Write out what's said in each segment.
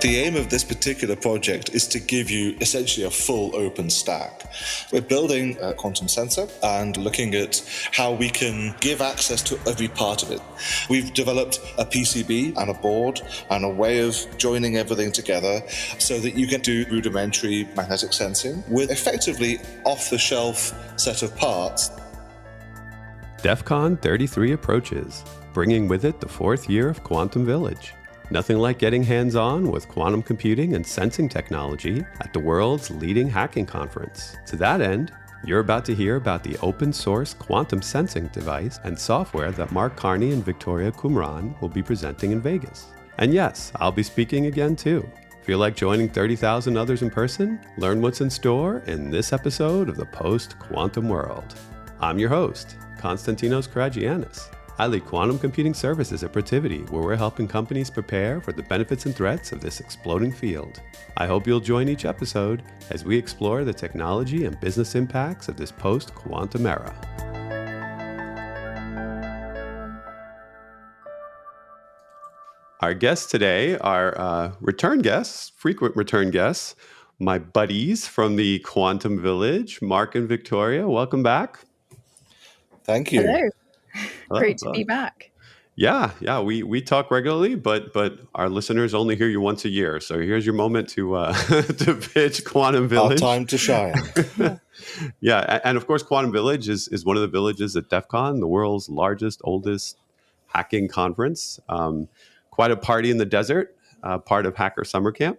The aim of this particular project is to give you essentially a full open stack. We're building a quantum sensor and looking at how we can give access to every part of it. We've developed a PCB and a board and a way of joining everything together so that you can do rudimentary magnetic sensing with effectively off-the-shelf set of parts. DEF CON 33 approaches, bringing with it the fourth year of Quantum Village. Nothing like getting hands-on with quantum computing and sensing technology at the world's leading hacking conference. To that end, you're about to hear about the open-source quantum sensing device and software that Mark Carney and Victoria Kumaran will be presenting in Vegas. And yes, I'll be speaking again too. Feel like joining 30,000 others in person? Learn what's in store in this episode of the Post-Quantum World. I'm your host, Konstantinos Karagiannis. I lead quantum computing services at Protiviti, where we're helping companies prepare for the benefits and threats of this exploding field. I hope you'll join each episode as we explore the technology and business impacts of this post-quantum era. Our guests today are return guests, frequent return guests, my buddies from the Quantum Village, Mark and Victoria. Welcome back. Thank you. Hello. Great to be back. Yeah, we talk regularly, but our listeners only hear you once a year. So here's your moment to to pitch Quantum Village. Our time to shine. Yeah, and of course, Quantum Village is one of the villages at DEF CON, the world's largest, oldest hacking conference. Quite a party in the desert, part of Hacker Summer Camp.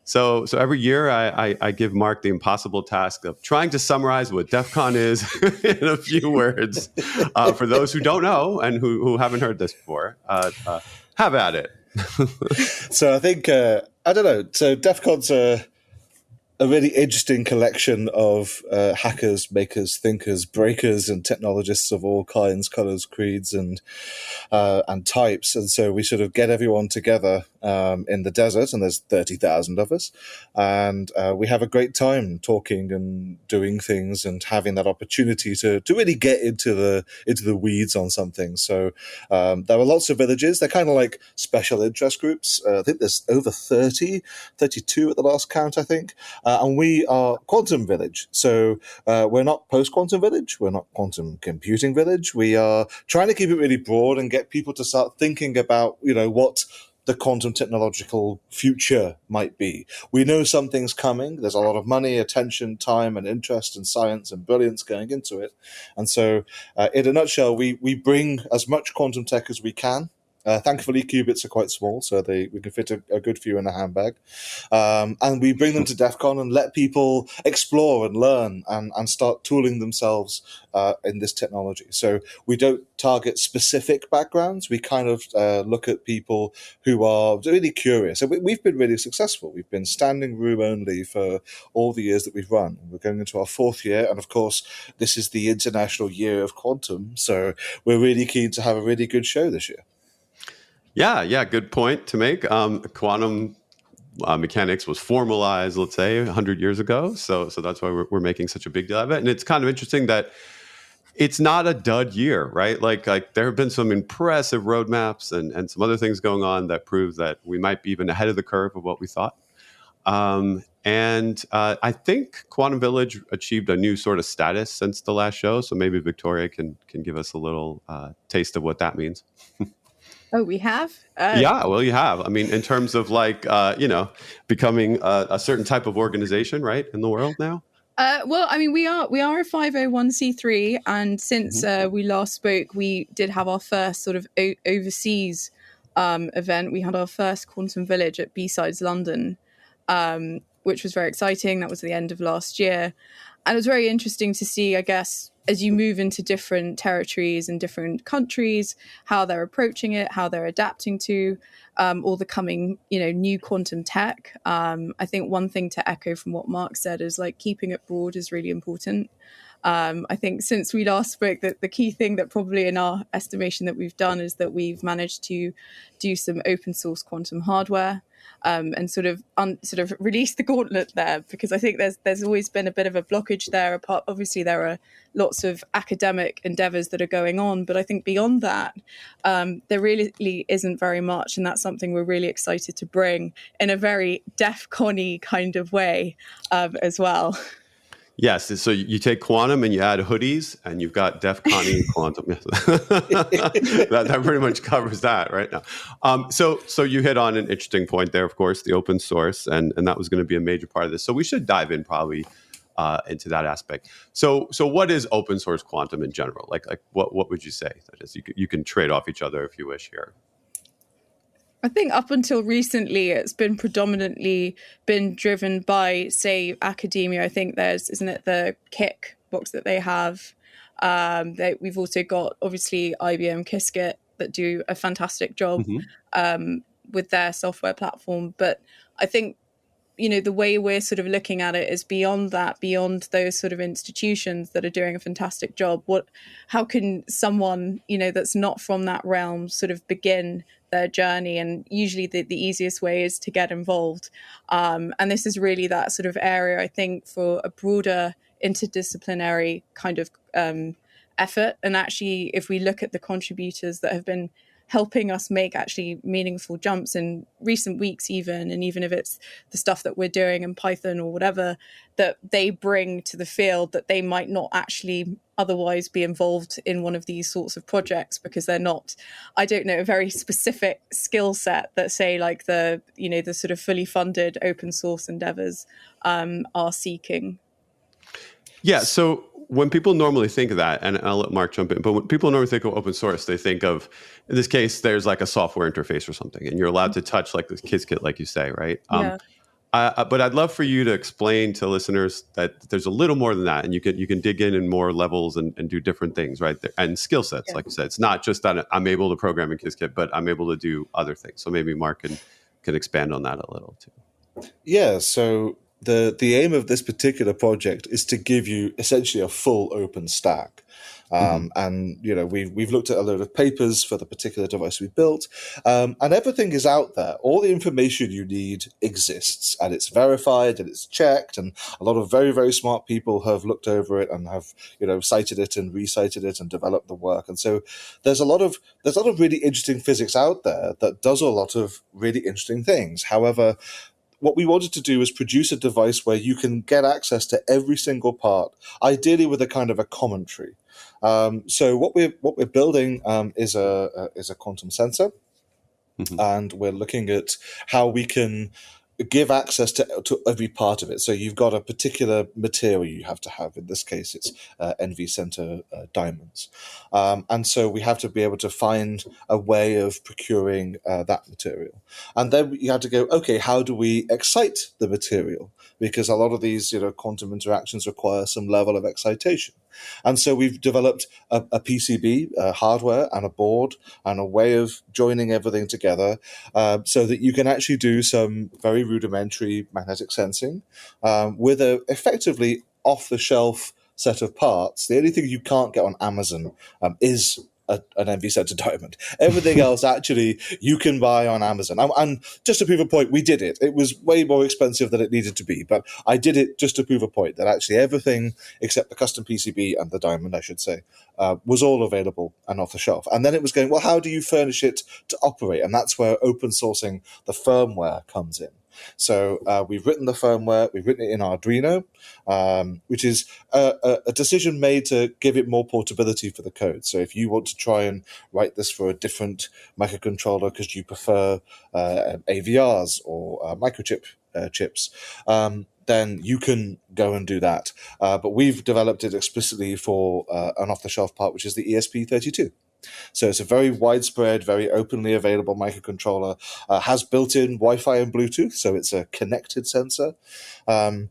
So every year I give Mark the impossible task of trying to summarize what DEF CON is in a few words for those who don't know and who haven't heard this before. Have at it. So I think, I don't know, so DEF CON's a really interesting collection of hackers, makers, thinkers, breakers, and technologists of all kinds, colors, creeds, and types. And so we sort of get everyone together in the desert, and there's 30,000 of us, and we have a great time talking and doing things and having that opportunity to really get into the weeds on something. So there are lots of villages. They're kind of like special interest groups. I think there's over 32 at the last count, I think. And we are Quantum Village. So we're not post-quantum village. We're not quantum computing village. We are trying to keep it really broad and get people to start thinking about, what the quantum technological future might be. We know something's coming. There's a lot of money, attention, time, and interest, and science and brilliance going into it. And so in a nutshell, we bring as much quantum tech as we can. Thankfully, qubits are quite small, so we can fit a good few in a handbag. And we bring them to DEF CON and let people explore and learn and start tooling themselves in this technology. So we don't target specific backgrounds. We kind of look at people who are really curious. And we've been really successful. We've been standing room only for all the years that we've run. We're going into our fourth year. And of course, this is the International Year of Quantum. So we're really keen to have a really good show this year. Yeah, good point to make. Quantum mechanics was formalized, let's say, 100 years ago. So that's why we're making such a big deal of it. And it's kind of interesting that it's not a dud year, right? Like there have been some impressive roadmaps and some other things going on that prove that we might be even ahead of the curve of what we thought. And I think Quantum Village achieved a new sort of status since the last show. So maybe Victoria can give us a little taste of what that means. Oh, we have? Yeah, well, you have. I mean, in terms of becoming a certain type of organization, right, in the world now? Well, I mean, we are a 501c3, and since we last spoke, we did have our first sort of overseas event. We had our first Quantum Village at B-Sides London, which was very exciting. That was at the end of last year. And it was very interesting to see, I guess, as you move into different territories and different countries, how they're approaching it, how they're adapting to all the coming, new quantum tech. I think one thing to echo from what Mark said is keeping it broad is really important. I think since we last spoke, that the key thing that probably in our estimation that we've done is that we've managed to do some open source quantum hardware. And sort of release the gauntlet there, because I think there's always been a bit of a blockage there. Apart, obviously, there are lots of academic endeavours that are going on, but I think beyond that, there really isn't very much, and that's something we're really excited to bring in a very DEF CON-y kind of way as well. Yes, so you take quantum and you add hoodies, and you've got DEF CON and quantum. that pretty much covers that right now. So you hit on an interesting point there, of course, the open source, and that was going to be a major part of this. So we should dive in probably into that aspect. So what is open source quantum in general? Like what would you say? That is, you can trade off each other if you wish here. I think up until recently, it's been predominantly been driven by, say, academia. I think isn't it the Kik box that they have? We've also got, obviously, IBM Qiskit that do a fantastic job with their software platform. But I think, the way we're sort of looking at it is beyond that, beyond those sort of institutions that are doing a fantastic job. How can someone, that's not from that realm sort of begin their journey? And usually the easiest way is to get involved. And this is really that sort of area, I think, for a broader interdisciplinary kind of effort. And actually, if we look at the contributors that have been helping us make actually meaningful jumps in recent weeks even, and even if it's the stuff that we're doing in Python or whatever, that they bring to the field that they might not actually otherwise be involved in one of these sorts of projects because they're not, I don't know, a very specific skill set that say like the sort of fully funded open source endeavors are seeking. Yeah, so when people normally think of that, and I'll let Mark jump in, but when people normally think of open source, they think of, in this case, there's like a software interface or something, and you're allowed to touch like this Qiskit, like you say, right? Yeah. But I'd love for you to explain to listeners that there's a little more than that, and you can dig in more levels and do different things, right? And skill sets, like you said. It's not just that I'm able to program in Qiskit, but I'm able to do other things. So maybe Mark can expand on that a little too. Yeah, so the aim of this particular project is to give you essentially a full open stack. And we've looked at a load of papers for the particular device we built, and everything is out there. All the information you need exists, and it's verified and it's checked. And a lot of very, very smart people have looked over it and have cited it and recited it and developed the work. And so there's a lot of really interesting physics out there that does a lot of really interesting things. However, what we wanted to do was produce a device where you can get access to every single part, ideally with a kind of a commentary. So what we're building is a quantum sensor, and we're looking at how we can give access to every part of it. So you've got a particular material you have to have. In this case, it's NV center diamonds. And so we have to be able to find a way of procuring that material. And then you have to go, okay, how do we excite the material? Because a lot of these quantum interactions require some level of excitation. And so we've developed a PCB, hardware, and a board, and a way of joining everything together so that you can actually do some very rudimentary magnetic sensing with a effectively off-the-shelf set of parts. The only thing you can't get on Amazon is an NV center diamond. Everything else, actually, you can buy on Amazon. And just to prove a point, we did it. It was way more expensive than it needed to be, but I did it just to prove a point that actually everything except the custom PCB and the diamond, I should say, was all available and off the shelf. And then it was going, well, how do you furnish it to operate? And that's where open sourcing the firmware comes in. So we've written the firmware, we've written it in Arduino, which is a decision made to give it more portability for the code. So if you want to try and write this for a different microcontroller because you prefer AVRs or microchip chips, then you can go and do that. But we've developed it explicitly for an off-the-shelf part, which is the ESP32. So it's a very widespread, very openly available microcontroller, has built-in Wi-Fi and Bluetooth, so it's a connected sensor. And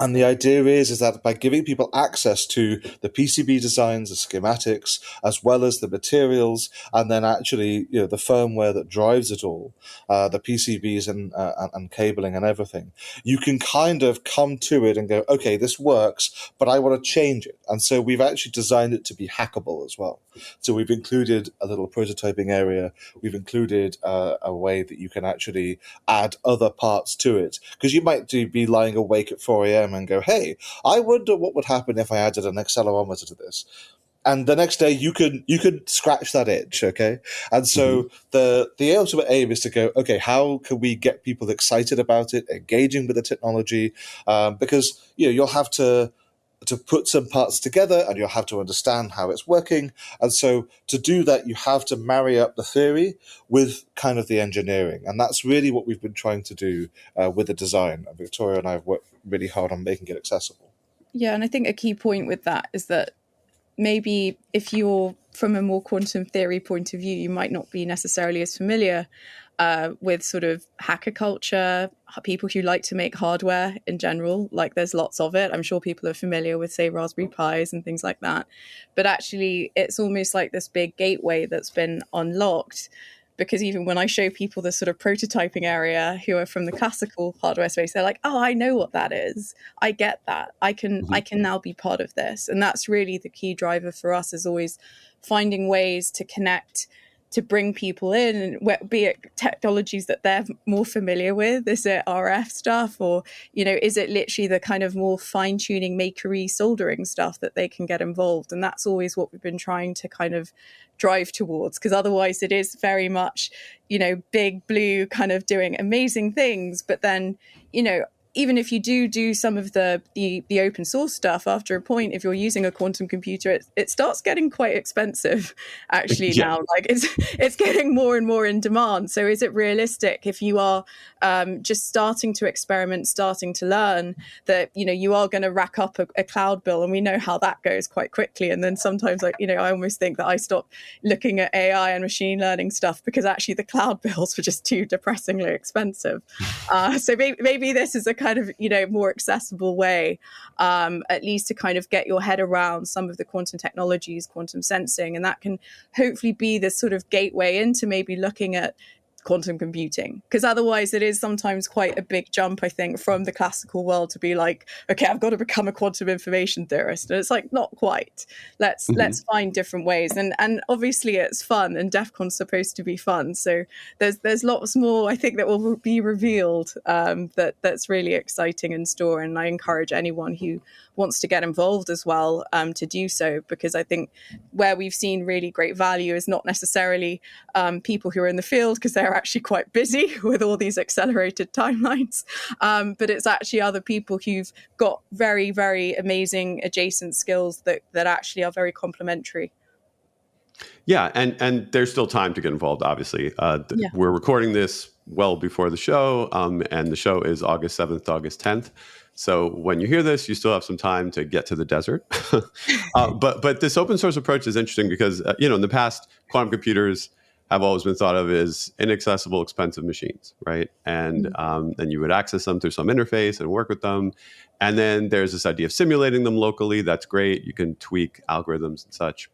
And the idea is that by giving people access to the PCB designs, the schematics, as well as the materials, and then actually, the firmware that drives it all, the PCBs and cabling and everything, you can kind of come to it and go, okay, this works, but I want to change it. And so we've actually designed it to be hackable as well. So we've included a little prototyping area. We've included a way that you can actually add other parts to it, because you might be lying awake at 4 a.m. and go, hey, I wonder what would happen if I added an accelerometer to this. And the next day you could scratch that itch, okay? And so the ultimate aim is to go, okay, how can we get people excited about it, engaging with the technology? Because you'll have to put some parts together and you'll have to understand how it's working. And so to do that, you have to marry up the theory with kind of the engineering. And that's really what we've been trying to do with the design. And Victoria and I have worked really hard on making it accessible. Yeah, and I think a key point with that is that maybe if you're from a more quantum theory point of view, you might not be necessarily as familiar with sort of hacker culture, people who like to make hardware in general. Like there's lots of it. I'm sure people are familiar with, say, Raspberry Pis and things like that. But actually, it's almost like this big gateway that's been unlocked, because even when I show people the sort of prototyping area who are from the classical hardware space, they're like, oh, I know what that is. I get that. I can now be part of this. And that's really the key driver for us, is always finding ways to connect, to bring people in, be it technologies that they're more familiar with. Is it RF stuff, or, is it literally the kind of more fine-tuning, makery soldering stuff that they can get involved? And that's always what we've been trying to kind of drive towards, because otherwise it is very much, big blue kind of doing amazing things. But then, even if you do some of the open source stuff, after a point, if you're using a quantum computer, it starts getting quite expensive actually now. Like it's getting more and more in demand. So is it realistic, if you are just starting to experiment, starting to learn, that you are going to rack up a cloud bill? And we know how that goes quite quickly. And then sometimes, I almost think that I stop looking at AI and machine learning stuff because actually the cloud bills were just too depressingly expensive. So maybe this is a kind of more accessible way, at least to kind of get your head around some of the quantum technologies, quantum sensing, and that can hopefully be this sort of gateway into maybe looking at quantum computing, because otherwise it is sometimes quite a big jump, I think, from the classical world to be like, okay, I've got to become a quantum information theorist, and it's like, not quite. Let's find different ways, and obviously it's fun, and DEF CON's supposed to be fun, so there's lots more, I think, that will be revealed that's really exciting in store. And I encourage anyone who wants to get involved as well to do so, because I think where we've seen really great value is not necessarily people who are in the field, because they're actually quite busy with all these accelerated timelines, but it's actually other people who've got very, very amazing adjacent skills that actually are very complementary. Yeah, and there's still time to get involved, obviously. We're recording this well before the show, and the show is August 7th to August 10th. So when you hear this, you still have some time to get to the desert. But this open source approach is interesting because, in the past, quantum computers have always been thought of as inaccessible, expensive machines, right? And then you would access them through some interface and work with them. And then there's this idea of simulating them locally. That's great. You can tweak algorithms and such.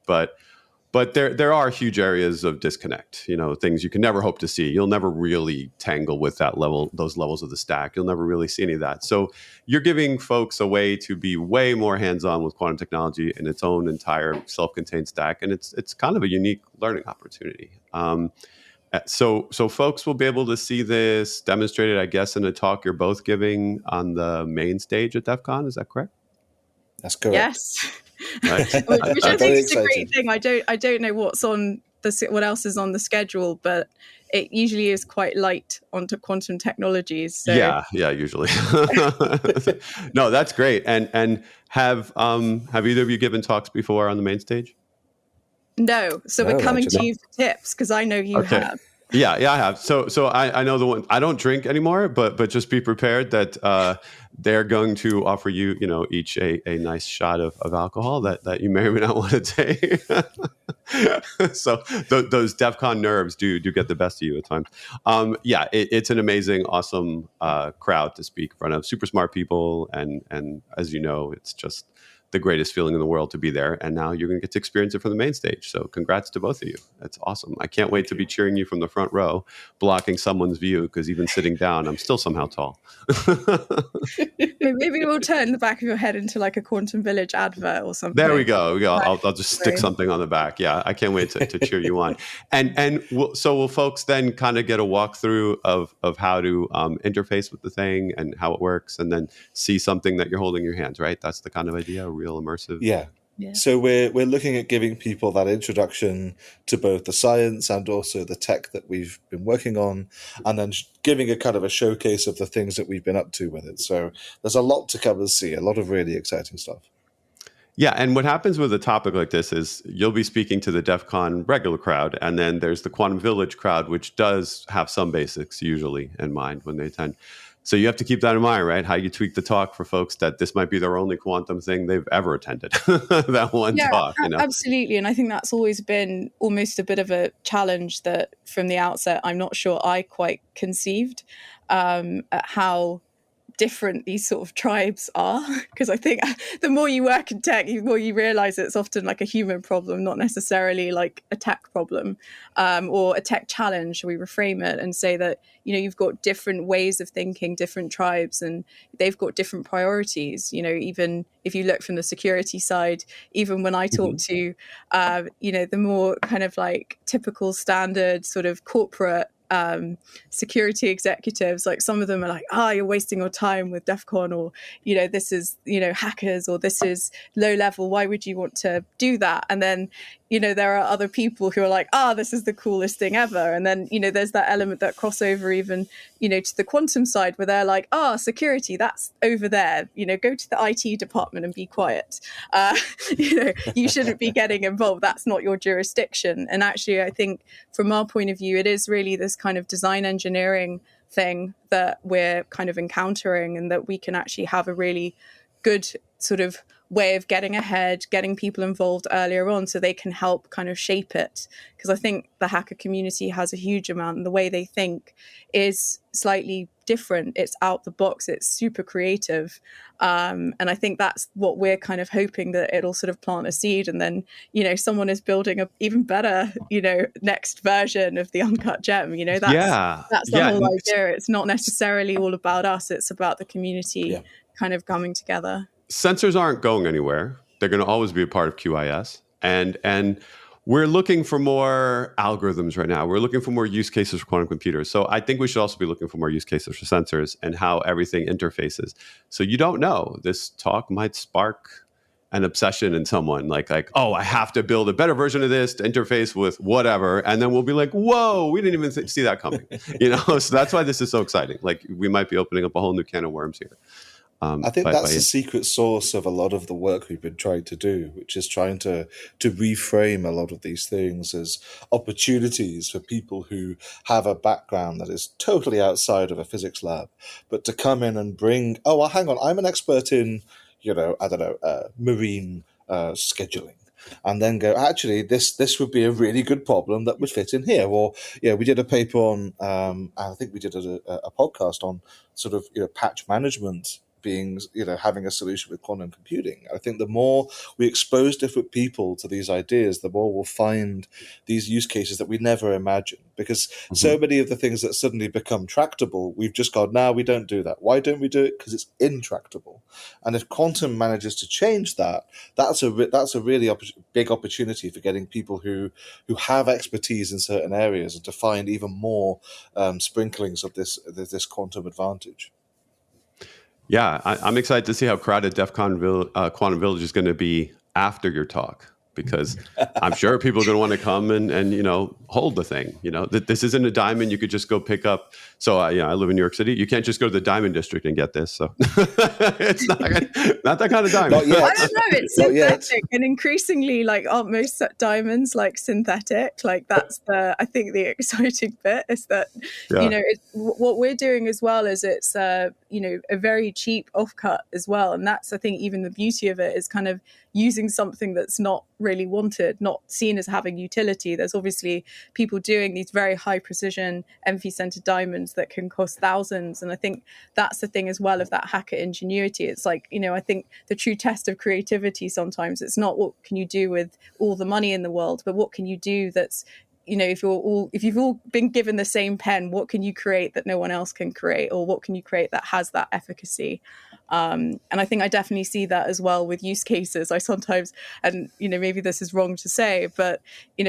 But there are huge areas of disconnect, things you can never hope to see. You'll never really tangle with those levels of the stack. You'll never really see any of that. So you're giving folks a way to be way more hands-on with quantum technology in its own entire self-contained stack. And it's kind of a unique learning opportunity. So folks will be able to see this demonstrated, I guess, in a talk you're both giving on the main stage at DEF CON. Is that correct? That's correct. Yes. Right. Which I think is a great thing. I don't know what else is on the schedule, but it usually is quite light onto quantum technologies. So. Yeah, usually. No, that's great. And have either of you given talks before on the main stage? No, so we're coming to you for tips, because I know you have. Yeah, I have. So I know the one. I don't drink anymore, but just be prepared that they're going to offer you, each a nice shot of alcohol that you may or may not want to take. So those DEF CON nerves do get the best of you at times. Yeah, it's an amazing, awesome crowd to speak in front of. Super smart people, and as you know, it's just the greatest feeling in the world to be there. And now you're going to get to experience it from the main stage. So congrats to both of you. That's awesome. I can't wait to be cheering you from the front row, blocking someone's view, because even sitting down, I'm still somehow tall. Maybe we'll turn the back of your head into like a Quantum Village advert or something. There we go. I'll just stick something on the back. Yeah, I can't wait to cheer you on. And will folks then kind of get a walkthrough of how to interface with the thing and how it works, and then see something that you're holding in your hands, right? That's the kind of idea, real immersive. Yeah. So we're looking at giving people that introduction to both the science and also the tech that we've been working on, and then giving a kind of a showcase of the things that we've been up to with it. So there's a lot to come and see, a lot of really exciting stuff. Yeah, and what happens with a topic like this is you'll be speaking to the DEF CON regular crowd, and then there's the Quantum Village crowd, which does have some basics usually in mind when they attend. So you have to keep that in mind, right? How you tweak the talk for folks that this might be their only quantum thing they've ever attended, that one talk. Absolutely. And I think that's always been almost a bit of a challenge that from the outset, I'm not sure I quite conceived at how different these sort of tribes are, because I think the more you work in tech, the more you realize it's often like a human problem, not necessarily like a tech problem, or a tech challenge. We reframe it and say that you've got different ways of thinking, different tribes, and they've got different priorities. Even if you look from the security side, even when I talk to the more kind of like typical standard sort of corporate security executives, like some of them are like, you're wasting your time with DEF CON, or this is hackers, or this is low level, why would you want to do that? And then there are other people who are like, this is the coolest thing ever. And then there's that element, that crossover even to the quantum side, where they're like, security, that's over there, go to the IT department and be quiet. You shouldn't be getting involved, that's not your jurisdiction. And actually, I think from our point of view, it is really this kind of design engineering thing that we're kind of encountering, and that we can actually have a really good sort of way of getting ahead, getting people involved earlier on so they can help kind of shape it. Because I think the hacker community has a huge amount, and the way they think is slightly different. It's out the box, it's super creative. And I think that's what we're kind of hoping, that it'll sort of plant a seed, and then, someone is building a even better, next version of the Uncut Gem. That's the whole idea. It's not necessarily all about us, it's about the community kind of coming together. Sensors aren't going anywhere. They're going to always be a part of QIS. And we're looking for more algorithms right now. We're looking for more use cases for quantum computers. So I think we should also be looking for more use cases for sensors and how everything interfaces. So you don't know. This talk might spark an obsession in someone, like, I have to build a better version of this to interface with whatever. And then we'll be like, whoa, we didn't even see that coming. So that's why this is so exciting. Like, we might be opening up a whole new can of worms here. I think that's the secret sauce of a lot of the work we've been trying to do, which is trying to reframe a lot of these things as opportunities for people who have a background that is totally outside of a physics lab, but to come in and bring, hang on, I'm an expert in, marine scheduling. And then go, actually, this would be a really good problem that would fit in here. Or, we did a paper on, I think we did a podcast on sort of, patch management being, having a solution with quantum computing. I think the more we expose different people to these ideas, the more we'll find these use cases that we never imagined. Because so many of the things that suddenly become tractable, we've just gone, no, we don't do that. Why don't we do it? Because it's intractable. And if quantum manages to change that, that's a really big opportunity for getting people who have expertise in certain areas, and to find even more sprinklings of this quantum advantage. Yeah, I'm excited to see how crowded DEF CON Quantum Village is going to be after your talk, because I'm sure people are going to want to come and hold the thing. This isn't a diamond you could just go pick up. So I live in New York City. You can't just go to the diamond district and get this. So it's not that kind of diamond. Not yet. I don't know. It's synthetic, and increasingly, like, aren't most diamonds like synthetic? Like, that's I think the exciting bit is that what we're doing as well is it's a very cheap offcut as well, and that's, I think, even the beauty of it is kind of using something that's not really wanted, not seen as having utility. There's obviously people doing these very high precision emphy-centered diamonds that can cost thousands. And I think that's the thing as well of that hacker ingenuity. It's like, I think the true test of creativity sometimes, it's not what can you do with all the money in the world, but what can you do that's, if you've all been given the same pen, what can you create that no one else can create, or what can you create that has that efficacy? And I think I definitely see that as well with use cases. I sometimes, and maybe this is wrong to say, but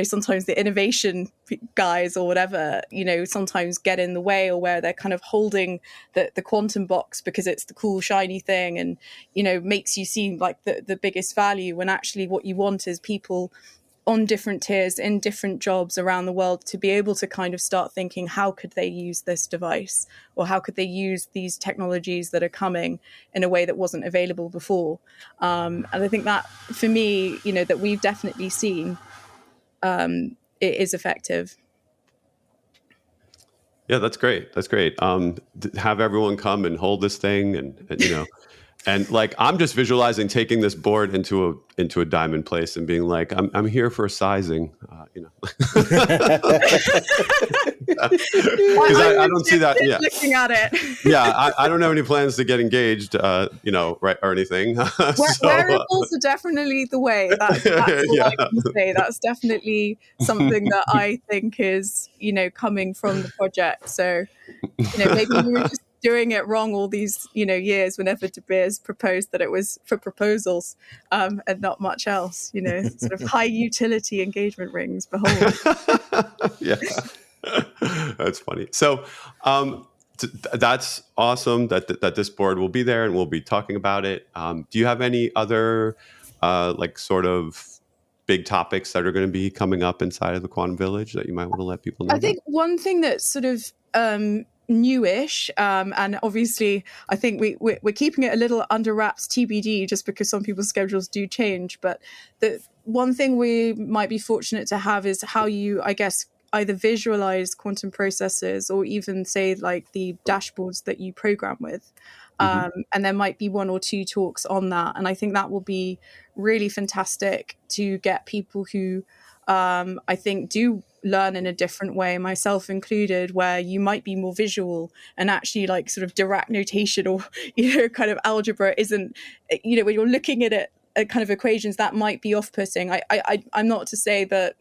sometimes the innovation guys or whatever, sometimes get in the way, or where they're kind of holding the quantum box because it's the cool shiny thing, and makes you seem like the biggest value, when actually what you want is people on different tiers in different jobs around the world to be able to kind of start thinking, how could they use this device, or how could they use these technologies that are coming in a way that wasn't available before. And I think that, for me, that we've definitely seen it is effective. Yeah, that's great. That's great. Have everyone come and hold this thing, and and like, I'm just visualizing taking this board into a diamond place and being like, I'm here for a sizing, because I don't see that. Yeah, looking at it. Yeah, I don't have any plans to get engaged, right, or anything. Wearables are definitely the way. That's all I can say. That's definitely something that I think is, coming from the project. So, maybe we were just doing it wrong all these, years whenever De Beers proposed that it was for proposals, and not much else, sort of high utility engagement rings. Behold. Yeah, that's funny. So that's awesome that this board will be there and we'll be talking about it. Do you have any other sort of big topics that are going to be coming up inside of the Quantum Village that you might want to let people know? I think one thing that's sort of newish, and obviously I think we're keeping it a little under wraps, TBD, just because some people's schedules do change, but the one thing we might be fortunate to have is how you, I guess, either visualize quantum processes, or even say like the dashboards that you program with. And there might be one or two talks on that, and I think that will be really fantastic to get people who I think do learn in a different way, myself included, where you might be more visual, and actually like sort of Dirac notation or kind of algebra isn't, when you're looking at it at kind of equations, that might be off-putting. I'm not to say that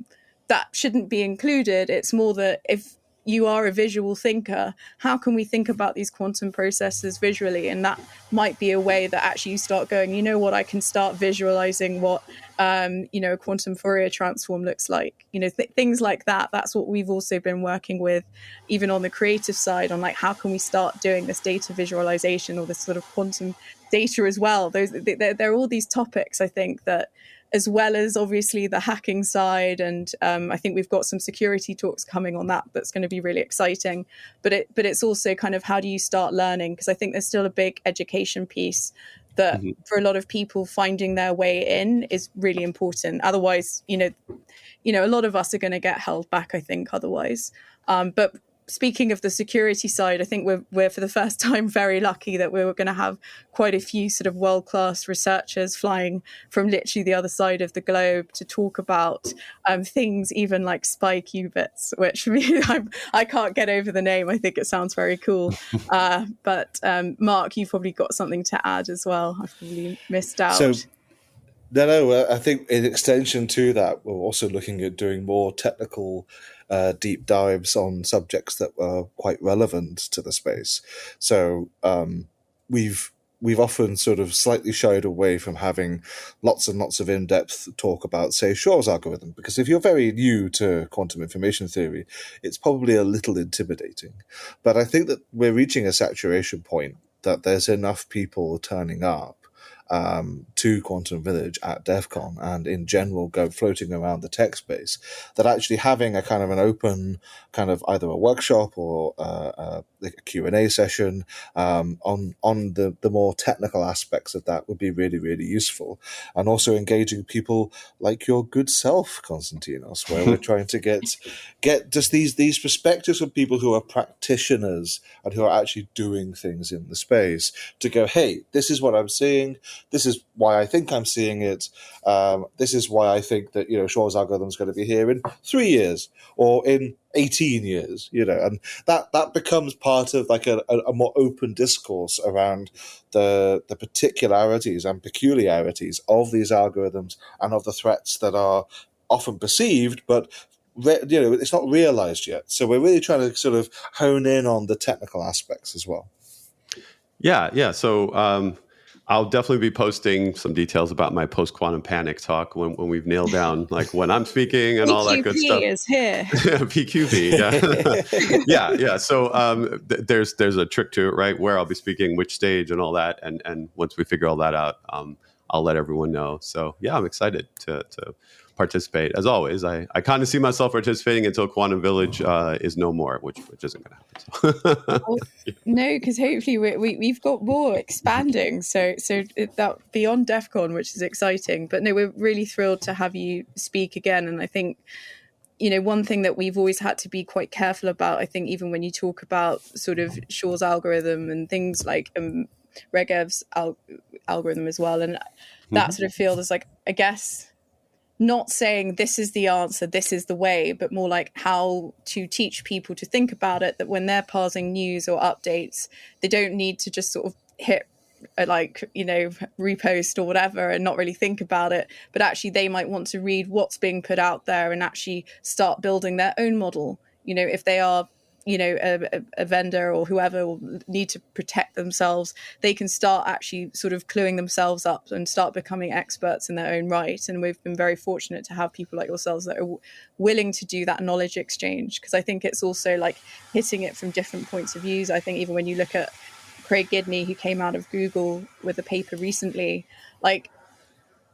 shouldn't be included. It's more that if you are a visual thinker, how can we think about these quantum processes visually? And that might be a way that actually you start going, I can start visualizing what a quantum Fourier transform looks like, things like that. That's what we've also been working with, even on the creative side, on like, how can we start doing this data visualization, or this sort of quantum data as well. There are all these topics, I think, that, as well as obviously the hacking side, and I think we've got some security talks coming on that's going to be really exciting. But it's also kind of, how do you start learning? Because I think there's still a big education piece that for a lot of people, finding their way in is really important. Otherwise, a lot of us are going to get held back, I think, otherwise. But speaking of the security side, I think we're for the first time very lucky that we're going to have quite a few sort of world-class researchers flying from literally the other side of the globe to talk about things even like spy qubits, which for me, I can't get over the name. I think it sounds very cool. But Mark, you've probably got something to add as well. I've probably missed out. So, no, I think in extension to that, we're also looking at doing more technical deep dives on subjects that were quite relevant to the space. So we've often sort of slightly shied away from having lots and lots of in-depth talk about, say, Shor's algorithm, because if you're very new to quantum information theory, it's probably a little intimidating. But I think that we're reaching a saturation point that there's enough people turning up to Quantum Village at DEF CON and in general go floating around the tech space, that actually having a kind of an open kind of either a workshop or like a Q&A session on the more technical aspects of that would be really, really useful. And also engaging people like your good self, Konstantinos, where we're trying to get just these perspectives of people who are practitioners and who are actually doing things in the space to go, hey, this is what I'm seeing. This is why I think I'm seeing it. This is why I think that, Shor's algorithm is going to be here in 3 years or in 18 years, and that becomes part of like a more open discourse around the particularities and peculiarities of these algorithms and of the threats that are often perceived, but it's not realized yet. So we're really trying to sort of hone in on the technical aspects as well. Yeah. So I'll definitely be posting some details about my post-quantum panic talk when we've nailed down like when I'm speaking and all that good stuff. PQP is here. PQP, yeah. So there's a trick to it, right? Where I'll be speaking, which stage, and all that. And once we figure all that out, I'll let everyone know. So yeah, I'm excited to participate. As always, I kind of see myself participating until Quantum Village is no more, which isn't going to happen. So. No, because hopefully we've got more expanding. So that beyond DEF CON, which is exciting. But no, we're really thrilled to have you speak again. And I think, one thing that we've always had to be quite careful about, I think even when you talk about sort of Shor's algorithm and things like Regev's algorithm as well, and that sort of field is like, I guess, not saying this is the answer, this is the way, but more like how to teach people to think about it, that when they're parsing news or updates, they don't need to just sort of hit repost or whatever and not really think about it, but actually they might want to read what's being put out there and actually start building their own model. If they are a vendor or whoever will need to protect themselves, they can start actually sort of cluing themselves up and start becoming experts in their own right. And we've been very fortunate to have people like yourselves that are willing to do that knowledge exchange, because I think it's also like hitting it from different points of views. I think even when you look at Craig Gidney, who came out of Google with a paper recently, like,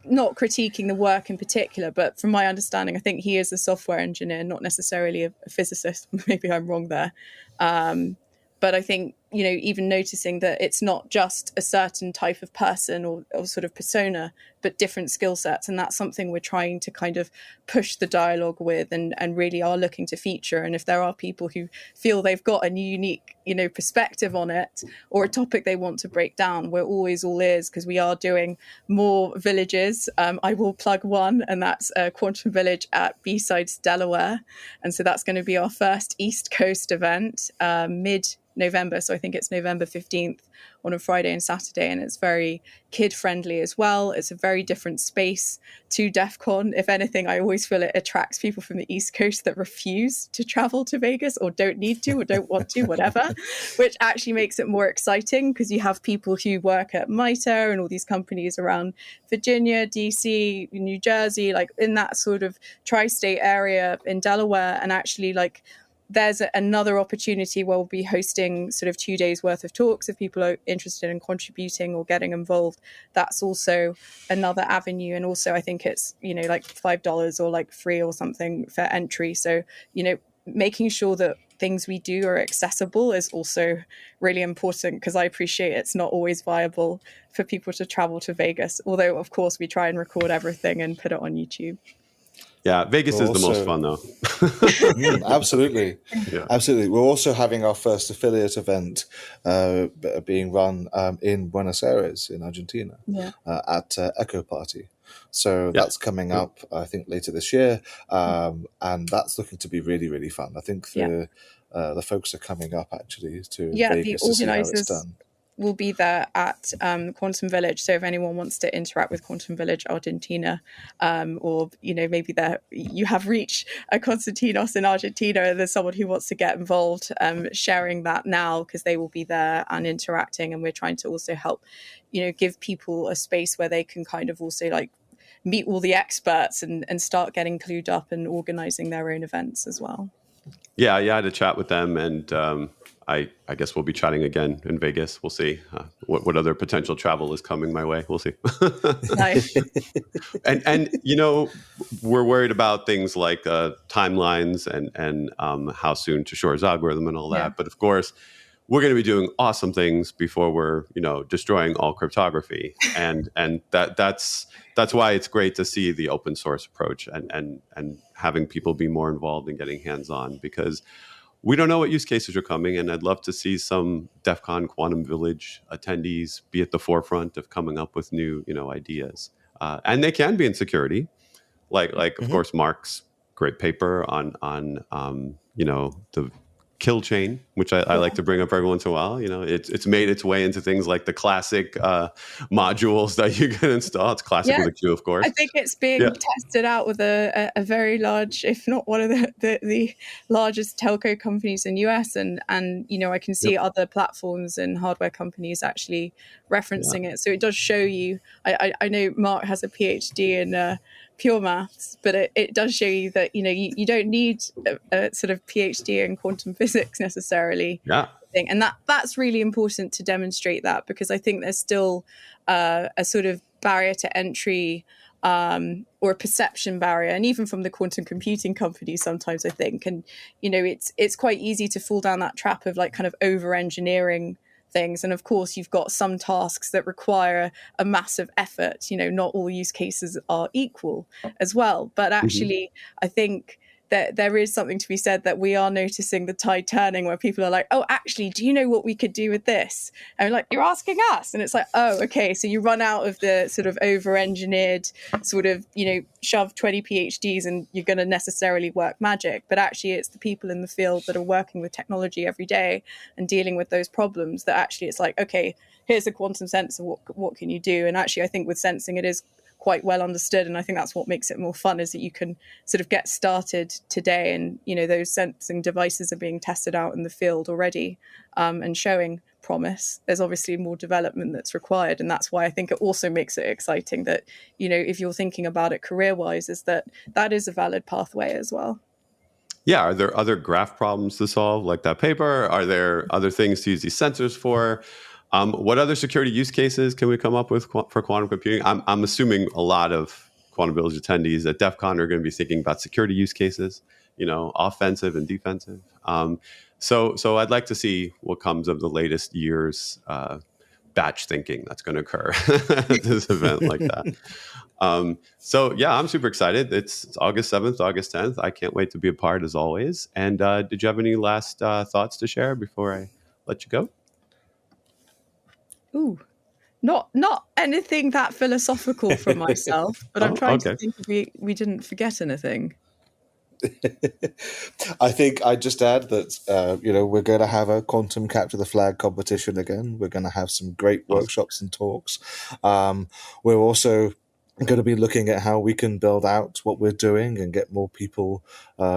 not critiquing the work in particular, but from my understanding, I think he is a software engineer, not necessarily a physicist. Maybe I'm wrong there. But I think, even noticing that it's not just a certain type of person or sort of persona, but different skill sets. And that's something we're trying to kind of push the dialogue with and really are looking to feature. And if there are people who feel they've got a unique, perspective on it or a topic they want to break down, we're always all ears, because we are doing more villages. I will plug one, and that's Quantum Village at B-Sides, Delaware. And so that's going to be our first East Coast event, mid-November. So I think it's November 15th on a Friday and Saturday, and it's very kid-friendly as well. It's a very different space to DEF CON. If anything, I always feel it attracts people from the East Coast that refuse to travel to Vegas or don't need to or don't want to, whatever, which actually makes it more exciting, because you have people who work at MITRE and all these companies around Virginia, DC, New Jersey, like in that sort of tri-state area in Delaware, and actually like there's another opportunity where we'll be hosting sort of 2 days worth of talks if people are interested in contributing or getting involved. That's also another avenue. And also I think it's, like $5 or like free or something for entry. So, making sure that things we do are accessible is also really important, because I appreciate it's not always viable for people to travel to Vegas. Although, of course, we try and record everything and put it on YouTube. Yeah, Vegas is the most fun, though. Absolutely. Yeah. Absolutely. We're also having our first affiliate event being run in Buenos Aires in Argentina at Echo Party. So that's coming up, I think, later this year. And that's looking to be really, really fun. I think the folks are coming up, actually, to Vegas to see how it's done. Will be there at Quantum Village. So if anyone wants to interact with Quantum Village Argentina, or maybe you have reached a Konstantinos in Argentina and there's someone who wants to get involved, sharing that now, because they will be there and interacting. And we're trying to also help, give people a space where they can kind of also like meet all the experts and start getting clued up and organizing their own events as well. Yeah, I had a chat with them, and I guess we'll be chatting again in Vegas. We'll see what other potential travel is coming my way. We'll see. Nice. And we're worried about things like timelines and how soon to Shore's algorithm and all that. Yeah. But of course, we're going to be doing awesome things before we're destroying all cryptography. And that's why it's great to see the open source approach and having people be more involved in getting hands on, because we don't know what use cases are coming, and I'd love to see some DEF CON Quantum Village attendees be at the forefront of coming up with new, ideas. And they can be in security, like of course Mark's great paper on the kill chain, which I like to bring up every once in a while. It's made its way into things like the classic modules that you can install. It's classic with a Q, of course. I think it's being tested out with a very large, if not one of the largest telco companies in US, and I can see other platforms and hardware companies actually referencing it. So it does show you. I know Mark has a PhD in pure maths, but it does show you that you don't need a sort of PhD in quantum physics necessarily. And that's really important to demonstrate that, because I think there's still a sort of barrier to entry or a perception barrier, and even from the quantum computing companies sometimes, I think, and it's quite easy to fall down that trap of like kind of over engineering things. And of course, you've got some tasks that require a massive effort. Not all use cases are equal as well. But actually, I think that there is something to be said that we are noticing the tide turning, where people are like, oh, actually, do you know what we could do with this? And we're like, you're asking us. And it's like, oh, okay. So you run out of the sort of over-engineered sort of, shove 20 PhDs and you're going to necessarily work magic. But actually, it's the people in the field that are working with technology every day and dealing with those problems that actually it's like, okay, here's a quantum sensor. What can you do? And actually, I think with sensing, it is quite well understood, and I think that's what makes it more fun, is that you can sort of get started today, and those sensing devices are being tested out in the field already and showing promise. There's obviously more development that's required, and that's why I think it also makes it exciting that if you're thinking about it career-wise, is that is a valid pathway as well. Are there other graph problems to solve like that paper? Are there other things to use these sensors for? What other security use cases can we come up with for quantum computing? I'm assuming a lot of Quantum Village attendees at DEF CON are going to be thinking about security use cases, offensive and defensive. So I'd like to see what comes of the latest year's batch thinking that's going to occur at this event like that. I'm super excited. It's August 7th, August 10th. I can't wait to be a part, as always. And did you have any last thoughts to share before I let you go? Ooh, not anything that philosophical from myself, but I'm trying to think if we didn't forget anything. I think I'd just add that, we're going to have a quantum capture the flag competition again. We're going to have some great workshops and talks. We're also going to be looking at how we can build out what we're doing and get more people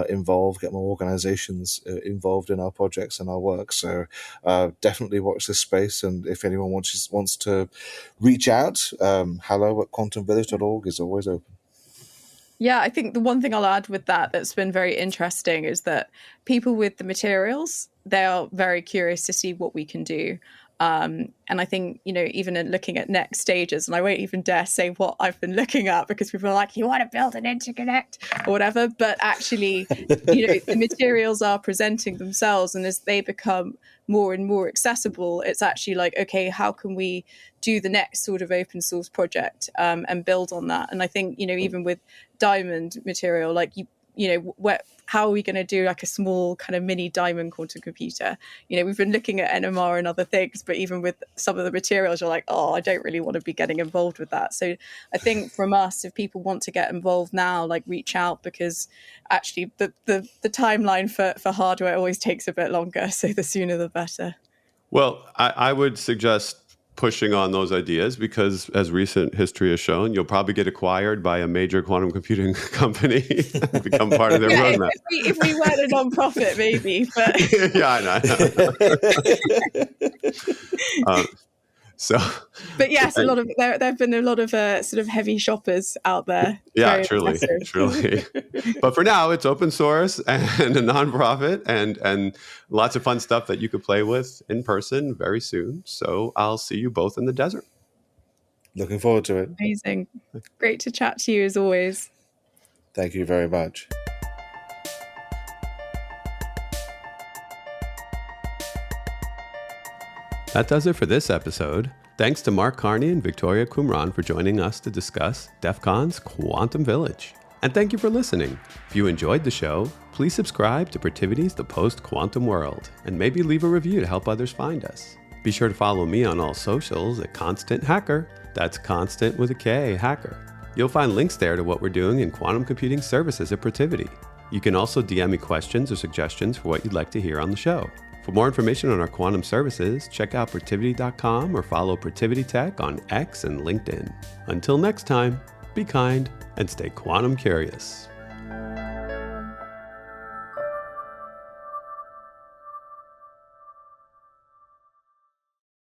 involved, get more organizations involved in our projects and our work. So definitely watch this space. And if anyone wants to reach out, hello@quantumvillage.org is always open. Yeah, I think the one thing I'll add with that's been very interesting is that people with the materials, they are very curious to see what we can do. And I think, even in looking at next stages, and I won't even dare say what I've been looking at, because people are like, you want to build an interconnect or whatever. But actually, the materials are presenting themselves. And as they become more and more accessible, it's actually like, okay, how can we do the next sort of open source project and build on that? And I think, even with diamond material, like how are we going to do like a small kind of mini diamond quantum computer? We've been looking at NMR and other things, but even with some of the materials, you're like, oh, I don't really want to be getting involved with that. So I think from us, if people want to get involved now, like reach out, because actually the timeline for hardware always takes a bit longer. So the sooner the better. Well, I would suggest pushing on those ideas, because as recent history has shown, you'll probably get acquired by a major quantum computing company and become part of their roadmap. If we weren't a non-profit, maybe. But yeah, I know. So, But yes, a lot of there have been a lot of sort of heavy shoppers out there. It's yeah, very truly, impressive. truly. But for now, it's open source and a nonprofit, and lots of fun stuff that you could play with in person very soon. So I'll see you both in the desert. Looking forward to it. Amazing. Great to chat to you as always. Thank you very much. That does it for this episode. Thanks to Mark Carney and Victoria Kumaran for joining us to discuss DEF CON's Quantum Village. And thank you for listening. If you enjoyed the show, please subscribe to Protiviti's The Post-Quantum World, and maybe leave a review to help others find us. Be sure to follow me on all socials at Constant Hacker. That's Constant with a K, Hacker. You'll find links there to what we're doing in quantum computing services at Protiviti. You can also DM me questions or suggestions for what you'd like to hear on the show. For more information on our quantum services, check out Protiviti.com or follow Protiviti Tech on X and LinkedIn. Until next time, be kind and stay quantum curious.